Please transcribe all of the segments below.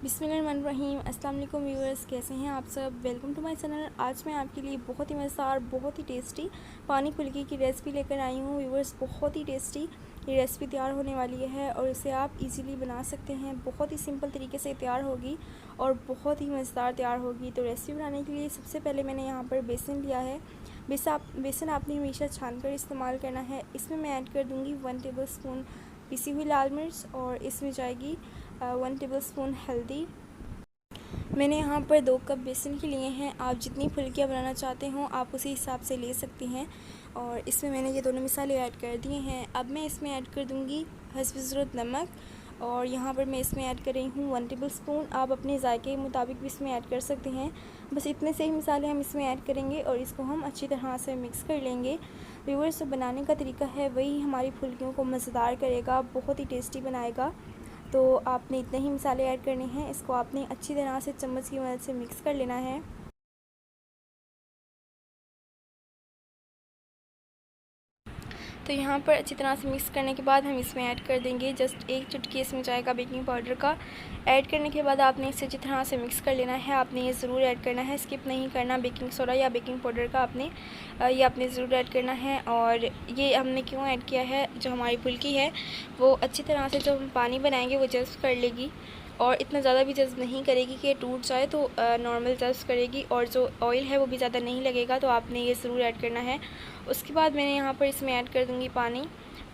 बिस्मिल्लाहिर्रहमानिर्रहीम। अस्सलाम वालेकुम व्यूअर्स, कैसे हैं आप सब। Welcome to my channel. आज मैं आपके लिए बहुत ही मज़ेदार, बहुत ही टेस्टी पानी फुल्की की रेसिपी लेकर आई हूँ। व्यूअर्स, बहुत ही टेस्टी ये रेसिपी तैयार होने वाली है और इसे आप इजीली बना सकते हैं। बहुत ही सिंपल तरीके से तैयार होगी और बहुत ही मज़ेदार तैयार होगी। तो रेसिपी बनाने के लिए सबसे पहले मैंने यहाँ पर बेसन लिया है। बेसन आपने हमेशा छान कर इस्तेमाल करना है। इसमें मैं ऐड कर दूँगी 1 टेबल स्पून पिसी हुई लाल मिर्च और इसमें जाएगी 1 टेबल स्पून हल्दी। मैंने यहाँ पर 2 कप बेसन के लिए हैं। आप जितनी फुल्कियाँ बनाना चाहते हो आप उसी हिसाब से ले सकते हैं। और इसमें मैंने ये दोनों मसाले ऐड कर दिए हैं। अब मैं इसमें ऐड कर दूँगी हस्ब ज़रूरत नमक और यहाँ पर मैं इसमें ऐड कर रही हूँ 1 टेबल स्पून। आप अपने जायके के मुताबिक भी इसमें ऐड कर सकते हैं। बस इतने से ही मसाले हम इसमें ऐड करेंगे और इसको हम अच्छी तरह से मिक्स कर लेंगे। व्यूअर्स, जो बनाने का तरीका है वही हमारी फुल्कियों को मज़ेदार करेगा, बहुत ही टेस्टी बनाएगा। तो आपने इतने ही मसाले ऐड करने हैं। इसको आपने अच्छी तरह से चम्मच की मदद से मिक्स कर लेना है। तो यहाँ पर अच्छी तरह से मिक्स करने के बाद हम इसमें ऐड कर देंगे जस्ट 1 चुटकी इसमें जाएगा बेकिंग पाउडर का। ऐड करने के बाद आपने इसे अच्छी तरह से मिक्स कर लेना है। आपने ये ज़रूर ऐड करना है, स्किप नहीं करना। बेकिंग सोडा या बेकिंग पाउडर का ये आपने ज़रूर ऐड करना है। और ये हमने क्यों ऐड किया है, जो हमारी फुल्की है वो अच्छी तरह से जो हम पानी बनाएंगे वो जज़्ब कर लेगी और इतना ज़्यादा भी जज़्ब नहीं करेगी कि टूट जाए, तो नॉर्मल जज़्ब करेगी और जो ऑयल है वो भी ज़्यादा नहीं लगेगा। तो आपने ये ज़रूर ऐड करना है। उसके बाद मैंने यहाँ पर इसमें ऐड कर दूँगी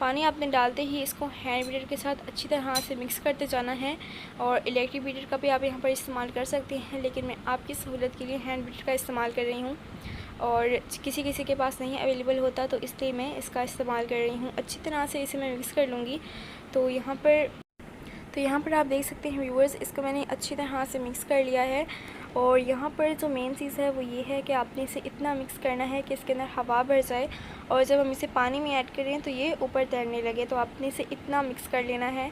पानी आपने डालते ही इसको हैंड बीटर के साथ अच्छी तरह से मिक्स करते जाना है। और इलेक्ट्रिक बीटर का भी आप यहाँ पर इस्तेमाल कर सकते हैं, लेकिन मैं आपकी सहूलत के लिए हैंड बीटर का इस्तेमाल कर रही हूँ और किसी किसी के पास नहीं अवेलेबल होता तो इसलिए मैं इसका इस्तेमाल कर रही हूँ। अच्छी तरह से इसे मैं मिक्स कर लूँगी। तो यहाँ पर आप देख सकते हैं व्यूअर्स, इसको मैंने अच्छी तरह से मिक्स कर लिया है। और यहाँ पर जो मेन चीज़ है वो ये है कि आपने इसे इतना मिक्स करना है कि इसके अंदर हवा भर जाए और जब हम इसे पानी में ऐड करें तो ये ऊपर तैरने लगे। तो आपने इसे इतना मिक्स कर लेना है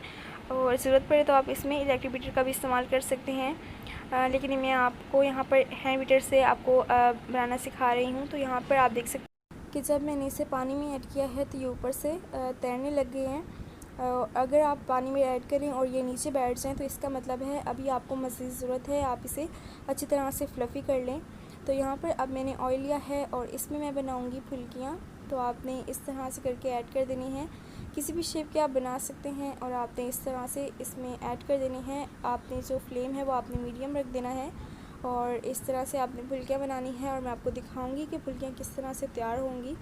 और ज़रूरत पड़े तो आप इसमें इलेक्ट्रिक बीटर का भी इस्तेमाल कर सकते हैं, लेकिन मैं आपको यहाँ पर हैंड बीटर से आपको बनाना सिखा रही हूँ। तो यहाँ पर आप देख सकते हैं कि जब मैंने इसे पानी में ऐड किया है तो ये ऊपर से तैरने लग गए हैं। अगर आप पानी में ऐड करें और ये नीचे बैठ जाएं तो इसका मतलब है अभी आपको मज़ीद ज़रूरत है, आप इसे अच्छी तरह से फ्लफ़ी कर लें। तो यहाँ पर अब मैंने ऑयल लिया है और इसमें मैं बनाऊंगी फुल्कियाँ। तो आपने इस तरह से करके ऐड कर देनी है। किसी भी शेप के आप बना सकते हैं और आपने इस तरह से इसमें ऐड कर देनी है। आपने जो फ्लेम है वो आपने मीडियम रख देना है और इस तरह से आपने फुल्कियाँ बनानी है। और मैं आपको दिखाऊंगी कि फुल्कियाँ किस तरह से तैयार होंगी।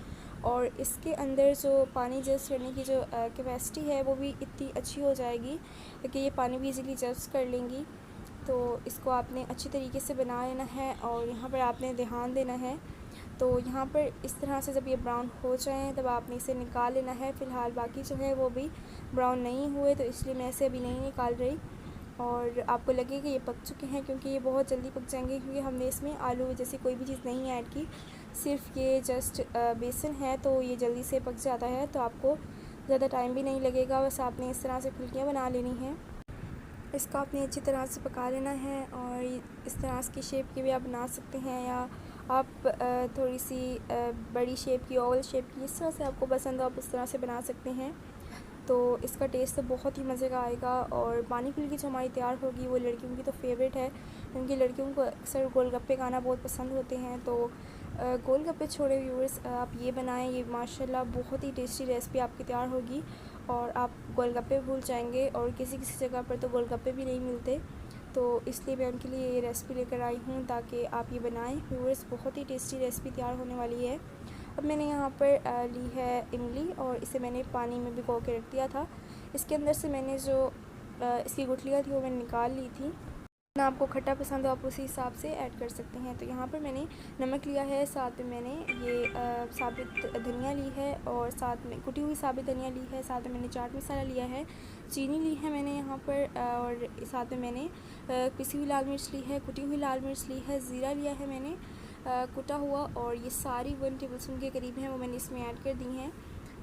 और इसके अंदर जो पानी जज़्ब करने की जो कैपेसिटी है वो भी इतनी अच्छी हो जाएगी कि ये पानी भी इजीली जज़्ब कर लेंगी। तो इसको आपने अच्छी तरीके से बना लेना है और यहाँ पर आपने ध्यान देना है। तो यहाँ पर इस तरह से जब ये ब्राउन हो जाएँ तब आपने इसे निकाल लेना है। फ़िलहाल बाकी जो है वो भी ब्राउन नहीं हुए तो इसलिए मैं इसे अभी नहीं निकाल रही। और आपको लगे कि ये पक चुके हैं, क्योंकि ये बहुत जल्दी पक जाएंगे, क्योंकि हमने इसमें आलू जैसी कोई भी चीज़ नहीं ऐड की, सिर्फ ये जस्ट बेसन है तो ये जल्दी से पक जाता है। तो आपको ज़्यादा टाइम भी नहीं लगेगा, बस आपने इस तरह से फुल्कियाँ बना लेनी हैं। इसको आपने अच्छी तरह से पका लेना है और इस तरह की शेप की भी आप बना सकते हैं या आप थोड़ी सी बड़ी शेप की, ओवल शेप की, इस तरह से आपको पसंद हो आप उस तरह से बना सकते हैं। तो इसका टेस्ट तो बहुत ही मज़े का आएगा। और पानी फुल्की जो हमारी तैयार होगी वो लड़कियों की तो फेवरेट है, क्योंकि लड़कियों को अक्सर गोलगप्पे खाना बहुत पसंद होते हैं। तो गोलगप्पे छोड़े व्यूअर्स, आप ये बनाएं, ये माशाल्लाह बहुत ही टेस्टी रेसिपी आपकी तैयार होगी और आप गोलगप्पे भूल जाएंगे। और किसी किसी जगह पर तो गोलगप्पे भी नहीं मिलते, तो इसलिए मैं उनके लिए ये रेसिपी लेकर आई हूँ ताकि आप ये बनाएं। व्यूअर्स, बहुत ही टेस्टी रेसिपी तैयार होने वाली है। अब मैंने यहाँ पर ली है इमली और इसे मैंने पानी में भिगो के रख दिया था। इसके अंदर से मैंने जो इसकी गुठलियाँ थी वो मैंने निकाल ली थी। ना आपको खट्टा पसंद हो आप उसी हिसाब से ऐड कर सकते हैं। तो यहाँ पर मैंने नमक लिया है, साथ में मैंने ये साबित धनिया ली है और साथ में कुटी हुई साबित धनिया ली है, साथ में मैंने चाट मसाला लिया है, चीनी ली है मैंने यहाँ पर, और साथ में मैंने पिसी हुई लाल मिर्च ली है, कुटी हुई लाल मिर्च ली है, ज़ीरा लिया है मैंने कुटा हुआ, और ये सारी 1 टेबलस्पून के करीब हैं वो मैंने इसमें ऐड कर दी हैं।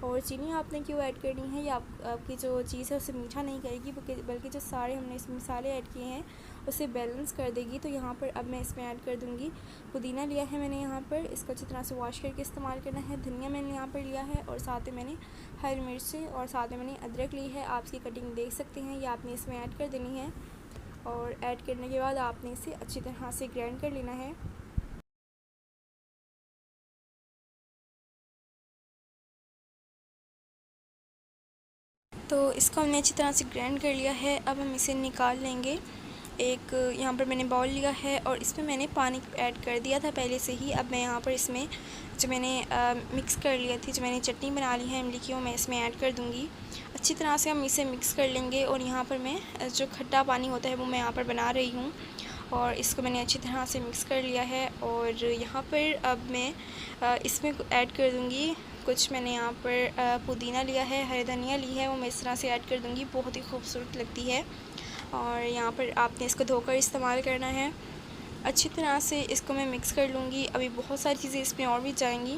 और चीनी आपने क्यों ऐड करनी है, ये आपकी जो चीज़ है उसे मीठा नहीं करेगी, बल्कि जो सारे हमने इसमें मसाले ऐड किए हैं उसे बैलेंस कर देगी। तो यहाँ पर अब मैं इसमें ऐड कर दूँगी पुदीना लिया है मैंने यहाँ पर, इसको अच्छी तरह से वॉश करके इस्तेमाल करना है। धनिया मैंने यहाँ पर लिया है और साथ में मैंने हरी मिर्चें और साथ में मैंने अदरक ली है, आप इसकी कटिंग देख सकते हैं, ये आपने इसमें ऐड कर देनी है। और ऐड करने के बाद आपने इसे अच्छी तरह से ग्राइंड कर लेना है। तो इसको हमने अच्छी तरह से ग्राइंड कर लिया है। अब हम इसे निकाल लेंगे। एक यहाँ पर मैंने बाउल लिया है और इसमें मैंने पानी ऐड कर दिया था पहले से ही। अब मैं यहाँ पर इसमें जो मैंने मिक्स कर लिया थी, जो मैंने चटनी बना ली है इमली की, वो मैं इसमें ऐड कर दूँगी। अच्छी तरह से हम इसे मिक्स कर लेंगे। और यहाँ पर मैं जो खट्टा पानी होता है वो मैं यहाँ पर बना रही हूँ और इसको मैंने अच्छी तरह से मिक्स कर लिया है। और यहाँ पर अब मैं इसमें ऐड कर दूँगी कुछ, मैंने यहाँ पर पुदीना लिया है, हरी धनिया ली है, वो मैं इस तरह से ऐड कर दूँगी। बहुत ही खूबसूरत लगती है। और यहाँ पर आपने इसको धोकर इस्तेमाल करना है। अच्छी तरह से इसको मैं मिक्स कर लूँगी। अभी बहुत सारी चीज़ें इसमें और भी जाएंगी,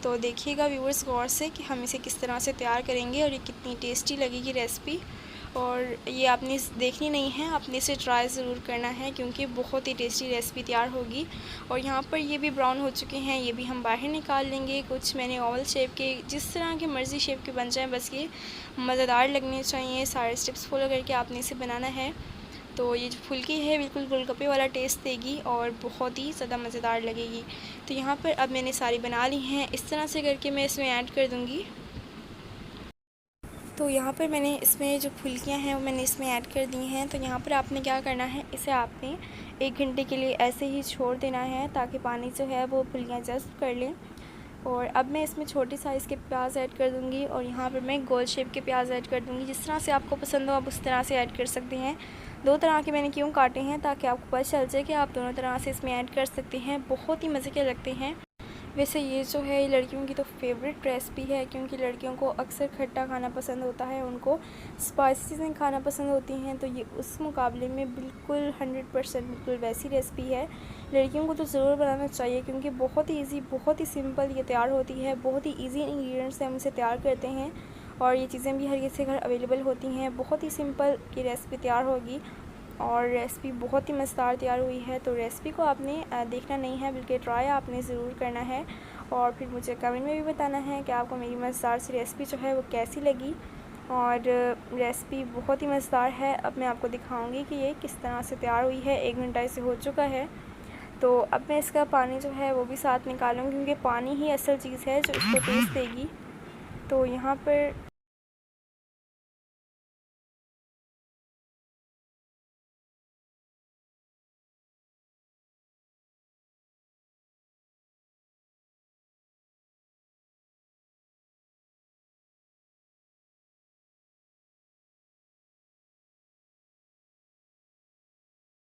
तो देखिएगा व्यूअर्स गौर से कि हम इसे किस तरह से तैयार करेंगे और ये कितनी टेस्टी लगेगी रेसिपी। और ये आपने देखनी नहीं है, आपने इसे ट्राई ज़रूर करना है क्योंकि बहुत ही टेस्टी रेसिपी तैयार होगी। और यहाँ पर ये भी ब्राउन हो चुके हैं, ये भी हम बाहर निकाल लेंगे। कुछ मैंने ओवल शेप के, जिस तरह के मर्ज़ी शेप के बन जाए, बस ये मज़ेदार लगने चाहिए। सारे स्टेप्स फॉलो करके आपने इसे बनाना है। तो ये जो फुल्की है बिल्कुल गोलगप्पे वाला टेस्ट देगी और बहुत ही ज़्यादा मज़ेदार लगेगी। तो यहाँ पर अब मैंने सारी बना ली हैं, इस तरह से करके मैं इसमें ऐड कर दूँगी। तो यहाँ पर मैंने इसमें जो फुल्कियाँ हैं वो मैंने इसमें ऐड कर दी हैं। तो यहाँ पर आपने क्या करना है, इसे आपने 1 घंटे के लिए ऐसे ही छोड़ देना है ताकि पानी जो है वो फुल्कियाँ जज़्ब कर लें। और अब मैं इसमें छोटी साइज़ के प्याज ऐड कर दूँगी और यहाँ पर मैं गोल शेप के प्याज ऐड कर दूँगी। जिस तरह से आपको पसंद हो आप उस तरह से ऐड कर सकते हैं। 2 तरह के मैंने क्यों काटे हैं, ताकि आपको पता चल जाए कि आप दोनों तरह से इसमें ऐड कर सकते हैं। बहुत ही मज़े के लगते हैं। वैसे ये जो है ये लड़कियों की तो फेवरेट रेसिपी है, क्योंकि लड़कियों को अक्सर खट्टा खाना पसंद होता है, उनको स्पाइसी चीज़ें खाना पसंद होती हैं। तो ये उस मुकाबले में बिल्कुल 100% बिल्कुल वैसी रेसिपी है। लड़कियों को तो ज़रूर बनाना चाहिए क्योंकि बहुत ही ईजी, बहुत ही सिंपल ये तैयार होती है। बहुत ही ईजी इंग्रेडिएंट्स से हम इसे तैयार करते हैं और ये चीज़ें भी हर किसी के घर अवेलेबल होती हैं। बहुत ही सिंपल की रेसिपी तैयार होगी और रेसिपी बहुत ही मज़ेदार तैयार हुई है। तो रेसिपी को आपने देखना नहीं है बल्कि ट्राई आपने ज़रूर करना है और फिर मुझे कमेंट में भी बताना है कि आपको मेरी मज़ेदार सी रेसिपी जो है वो कैसी लगी। और रेसिपी बहुत ही मज़ेदार है। अब मैं आपको दिखाऊंगी कि ये किस तरह से तैयार हुई है। 1 घंटा इसे हो चुका है। तो अब मैं इसका पानी जो है वो भी साथ निकालूंगी क्योंकि पानी ही असल चीज़ है जो इसको टेस्ट देगी। तो यहाँ पर